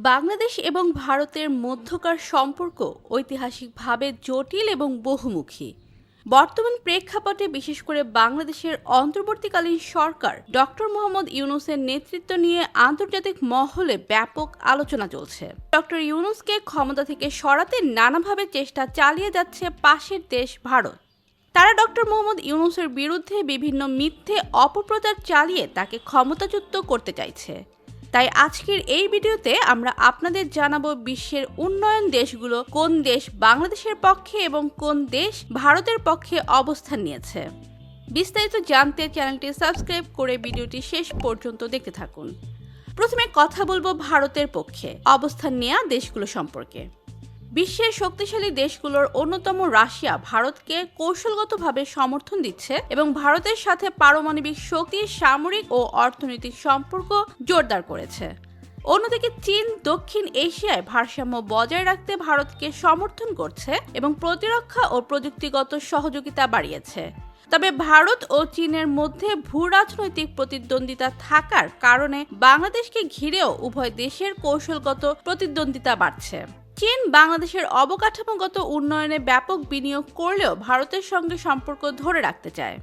বাংলাদেশ এবং ভারতের মধ্যকার সম্পর্ক ঐতিহাসিকভাবে জটিল এবং বহুমুখী। বর্তমান প্রেক্ষাপটে বিশেষ করে বাংলাদেশের অন্তর্বর্তীকালীন সরকার ডক্টর মোহাম্মদ ইউনূসের নেতৃত্ব নিয়ে আন্তর্জাতিক মহলে ব্যাপক আলোচনা চলছে। ডক্টর ইউনূসকে ক্ষমতা থেকে সরাতে নানাভাবে চেষ্টা চালিয়ে যাচ্ছে পাশের দেশ ভারত। তারা ডক্টর মোহাম্মদ ইউনূসের বিরুদ্ধে বিভিন্ন মিথ্যে অপপ্রচার চালিয়ে তাকে ক্ষমতাচ্যুত করতে চাইছে। তাই আজকের এই ভিডিওতে আমরা আপনাদের জানাবো বিশ্বের উন্নয়ন দেশগুলো কোন দেশ বাংলাদেশের পক্ষে এবং কোন দেশ ভারতের পক্ষে অবস্থান নিয়েছে। বিস্তারিত জানতে চ্যানেলটি সাবস্ক্রাইব করে ভিডিওটি শেষ পর্যন্ত দেখতে থাকুন। প্রথমে কথা বলবো ভারতের পক্ষে অবস্থান নেওয়া দেশগুলো সম্পর্কে। বিশ্বের শক্তিশালী দেশগুলোর অন্যতম রাশিয়া ভারতকে কৌশলগতভাবে সমর্থন দিচ্ছে এবং ভারতের সাথে পারমাণবিক শক্তি, সামরিক ও অর্থনৈতিক সম্পর্ক জোরদার করেছে। অন্যদিকে চীন দক্ষিণ এশিয়ায় ভারসাম্য বজায় রাখতে ভারতকে সমর্থন করছে এবং প্রতিরক্ষা ও প্রযুক্তিগত সহযোগিতা বাড়িয়েছে। তবে ভারত ও চীনের মধ্যে ভূরাজনৈতিক প্রতিদ্বন্দ্বিতা থাকার কারণে বাংলাদেশকে ঘিরেও উভয় দেশের কৌশলগত প্রতিদ্বন্দ্বিতা বাড়ছে। চীন বাংলাদেশের অবকাঠামোগত উন্নয়নে ব্যাপক বিনিয়োগ করলেও ভারতের সঙ্গে সম্পর্ক ধরে রাখতে চায়।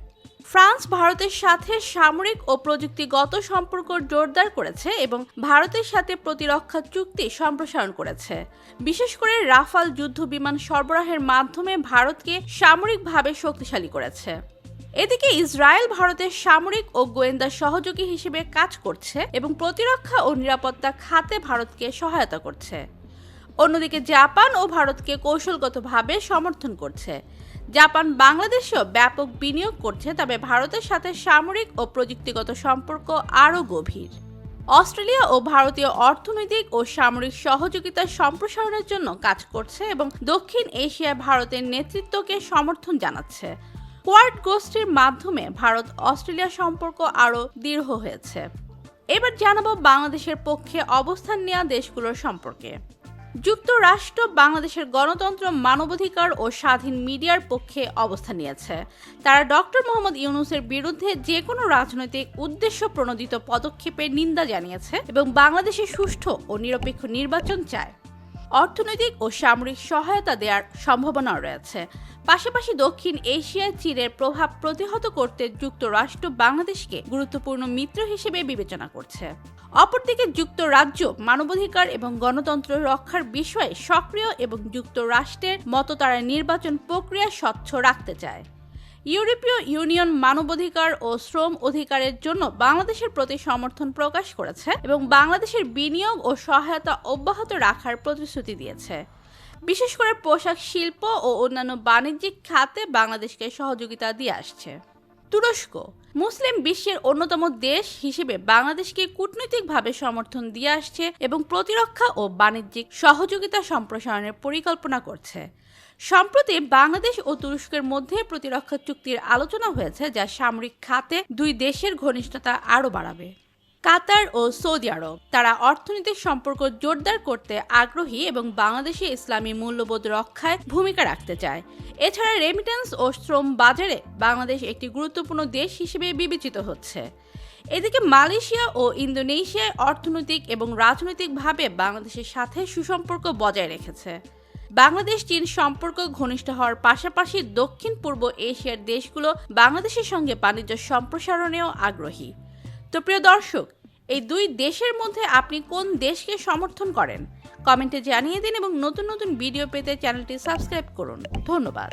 ফ্রান্স ভারতের সাথে সামরিক ও প্রযুক্তিগত সম্পর্ক জোরদার করেছে এবং ভারতের সাথে প্রতিরক্ষা চুক্তি সম্প্রসারণ করেছে। বিশেষ করে রাফাল যুদ্ধ বিমান সরবরাহের মাধ্যমে ভারতকে সামরিকভাবে শক্তিশালী করেছে। এদিকে ইসরায়েল ভারতের সামরিক ও গোয়েন্দা সহযোগী হিসেবে কাজ করছে এবং প্রতিরক্ষা ও নিরাপত্তা খাতে ভারতকে সহায়তা করছে। অন্যদিকে জাপান ও ভারতকে কৌশলগতভাবে সমর্থন করছে। জাপান বাংলাদেশেও ব্যাপক বিনিয়োগ করছে, তবে ভারতের সাথে সামরিক ও প্রযুক্তিগত সম্পর্ক আরও গভীর। অস্ট্রেলিয়া ও ভারতীয় অর্থনৈতিক ও সামরিক সহযোগিতা সম্প্রসারণের জন্য কাজ করছে এবং দক্ষিণ এশিয়ায় ভারতের নেতৃত্বকে সমর্থন জানাচ্ছে। কোয়াড গোষ্ঠীর মাধ্যমে ভারত অস্ট্রেলিয়া সম্পর্ক আরও দৃঢ় হয়েছে। এবার জানাবো বাংলাদেশের পক্ষে অবস্থান নেওয়া দেশগুলোর সম্পর্কে। যুক্তরাষ্ট্র বাংলাদেশের গণতন্ত্র, মানবাধিকার ও স্বাধীন মিডিয়ার পক্ষে অবস্থান নিয়েছে। তারা ডক্টর মোহাম্মদ ইউনূসের বিরুদ্ধে যে কোনো রাজনৈতিক উদ্দেশ্য প্রণোদিত পদক্ষেপের নিন্দা জানিয়েছে এবং বাংলাদেশে সুষ্ঠু ও নিরপেক্ষ নির্বাচন চায়। অর্থনৈতিক ও সামরিক সহায়তা দেওয়ার সম্ভাবনা রয়েছে। পাশাপাশি দক্ষিণ এশিয়ায় চীনের প্রভাব প্রতিহত করতে যুক্তরাষ্ট্র বাংলাদেশকে গুরুত্বপূর্ণ মিত্র হিসেবে বিবেচনা করছে। অপরদিকে যুক্তরাজ্য মানবাধিকার এবং গণতন্ত্র রক্ষার বিষয়ে সক্রিয় এবং যুক্তরাষ্ট্রের মতো তারা নির্বাচন প্রক্রিয়া স্বচ্ছ রাখতে চায়। ইউরোপীয় ইউনিয়ন মানবাধিকার ও শ্রম অধিকারের জন্য বাংলাদেশের প্রতি সমর্থন প্রকাশ করেছে এবং বাংলাদেশের বিনিয়োগ ও সহায়তা অব্যাহত রাখার প্রতিশ্রুতি দিয়েছে। বিশেষ করে পোশাক শিল্প ও অন্যান্য বাণিজ্যিক খাতে বাংলাদেশকে সহযোগিতা দিয়ে আসছে। তুরস্ক মুসলিম বিশ্বের অন্যতম দেশ হিসেবে বাংলাদেশকে কূটনৈতিকভাবে সমর্থন দিয়ে আসছে এবং প্রতিরক্ষা ও বাণিজ্যিক সহযোগিতা সম্প্রসারণের পরিকল্পনা করছে। সম্প্রতি বাংলাদেশ ও তুরস্কের মধ্যে প্রতিরক্ষা চুক্তির আলোচনা হয়েছে, যা সামরিক খাতে দুই দেশের ঘনিষ্ঠতা আরও বাড়াবে। কাতার ও সৌদি আরব তারা অর্থনৈতিক সম্পর্ক জোরদার করতে আগ্রহী এবং বাংলাদেশে ইসলামী মূল্যবোধ রক্ষায় ভূমিকা রাখতে চায়। এছাড়া রেমিটেন্স ও শ্রম বাজারে বাংলাদেশ একটি গুরুত্বপূর্ণ দেশ হিসেবে বিবেচিত হচ্ছে। এদিকে মালয়েশিয়া ও ইন্দোনেশিয়ায় অর্থনৈতিক এবং রাজনৈতিকভাবে বাংলাদেশের সাথে সুসম্পর্ক বজায় রেখেছে। বাংলাদেশ চীন সম্পর্ক ঘনিষ্ঠ হওয়ার পাশাপাশি দক্ষিণ পূর্ব এশিয়ার দেশগুলো বাংলাদেশের সঙ্গে বাণিজ্য সম্প্রসারণেও আগ্রহী। তো প্রিয় দর্শক, এই দুই দেশের মধ্যে আপনি কোন দেশকে সমর্থন করেন? কমেন্টে জানিয়ে দিন এবং নতুন নতুন ভিডিও পেতে চ্যানেলটি সাবস্ক্রাইব করুন। ধন্যবাদ।